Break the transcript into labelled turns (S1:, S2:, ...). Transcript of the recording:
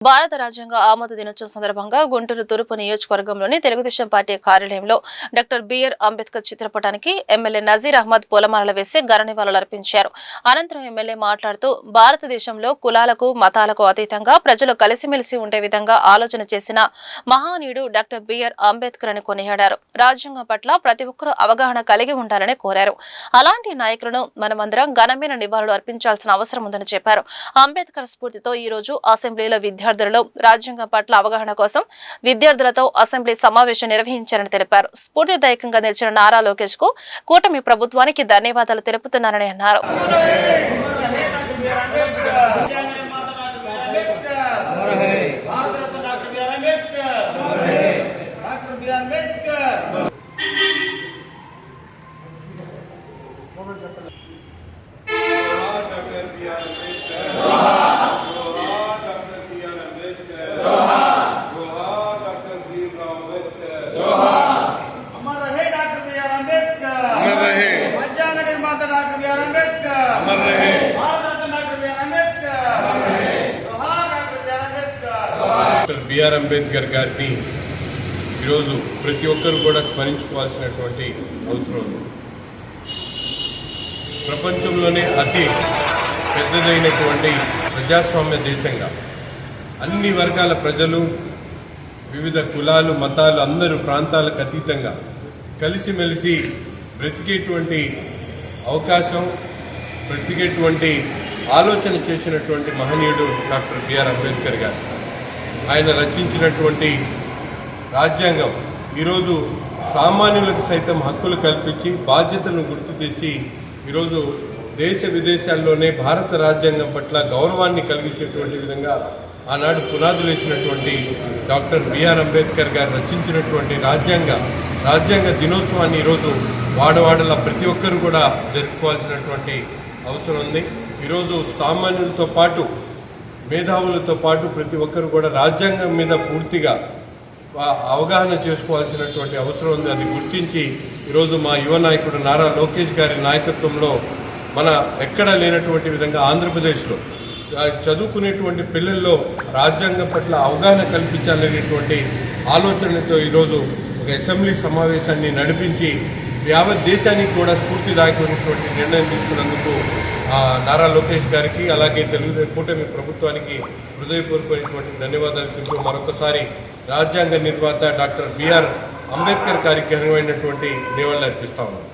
S1: భారత రాజ్యాంగ ఆమోద దినోత్సవం సందర్భంగా గుంటూరు తూర్పు నియోజకవర్గంలోని తెలుగుదేశం పార్టీ కార్యాలయంలో డాక్టర్ బిఆర్ అంబేద్కర్ చిత్రపటానికి ఎమ్మెల్యే నజీర్ అహ్మద్ పూలమాలలు వేసి ఘన నివాళులర్పించారు. అనంతరం ఎమ్మెల్యే మాట్లాడుతూ భారతదేశంలో కులాలకు మతాలకు అతీతంగా ప్రజలు కలిసిమెలిసి ఉండే విధంగా ఆలోచన చేసిన మహానీయుడు డాక్టర్ బిఆర్ అంబేద్కర్ అని కొనియాడారు. రాజ్యాంగం పట్ల ప్రతి ఒక్కరూ అవగాహన కలిగి ఉండాలని కోరారు. అలాంటి నాయకులను మనమందరం ఘనమైన నివాళులు అర్పించాల్సిన అవసరం ఉందని చెప్పారు. అంబేద్కర్ స్ఫూర్తితో ఈ రోజు అసెంబ్లీలో విద్యార్థులు రాజ్యాంగం పట్ల అవగాహన కోసం విద్యార్థులతో అసెంబ్లీ సమావేశం నిర్వహించారని తెలిపారు. స్ఫూర్తిదాయకంగా నిలిచిన నారా లోకేష్ కు కూటమి ప్రభుత్వానికి ధన్యవాదాలు తెలుపుతున్నారని అన్నారు.
S2: బిఆర్ అంబేద్కర్ గారిని ఈరోజు ప్రతి ఒక్కరు కూడా స్మరించుకోవాల్సినటువంటి అవసరం ఉంది. ప్రపంచంలోనే అతి పెద్దదైనటువంటి ప్రజాస్వామ్య దేశంగా అన్ని వర్గాల ప్రజలు, వివిధ కులాలు, మతాలు, అందరూ ప్రాంతాలకు అతీతంగా కలిసిమెలిసి బ్రతికేటువంటి అవకాశం, బ్రతికేటువంటి ఆలోచన చేసినటువంటి మహనీయుడు డాక్టర్ బిఆర్ అంబేద్కర్ గారు. ఆయన రచించినటువంటి రాజ్యాంగం ఈరోజు సామాన్యులకు సైతం హక్కులు కల్పించి బాధ్యతలను గుర్తు తెచ్చి ఈరోజు దేశ విదేశాల్లోనే భారత రాజ్యాంగం పట్ల గౌరవాన్ని కలిగించేటువంటి విధంగా ఆనాడు పునాదులు వేసినటువంటి డాక్టర్ బిఆర్ అంబేద్కర్ గారు రచించినటువంటి రాజ్యాంగ దినోత్సవాన్ని ఈరోజు వాడవాడలా ప్రతి ఒక్కరు కూడా జరుపుకోవాల్సినటువంటి అవసరం ఉంది. ఈరోజు సామాన్యులతో పాటు, మేధావులతో పాటు ప్రతి ఒక్కరు కూడా రాజ్యాంగం మీద పూర్తిగా అవగాహన చేసుకోవాల్సినటువంటి అవసరం ఉంది. అది గుర్తించి ఈరోజు మా యువ నాయకుడు నారా లోకేష్ గారి నాయకత్వంలో మన ఎక్కడా లేనటువంటి విధంగా ఆంధ్రప్రదేశ్లో చదువుకునేటువంటి పిల్లల్లో రాజ్యాంగం పట్ల అవగాహన కల్పించాలనేటువంటి ఆలోచనతో ఈరోజు ఒక అసెంబ్లీ సమావేశాన్ని నడిపించి యావత్ దేశానికి కూడా స్ఫూర్తిదాయకమైనటువంటి నిర్ణయం తీసుకున్నందుకు నారా లోకేష్ గారికి, అలాగే తెలుగుదేశం కూటమి ప్రభుత్వానికి హృదయపూర్వకమైనటువంటి ధన్యవాదాలు తెలుపుతూ మరొకసారి రాజ్యాంగ నిర్మాత డాక్టర్ బిఆర్ అంబేద్కర్ గారికి ఘనమైనటువంటి నివాళులు అర్పిస్తా ఉన్నాం.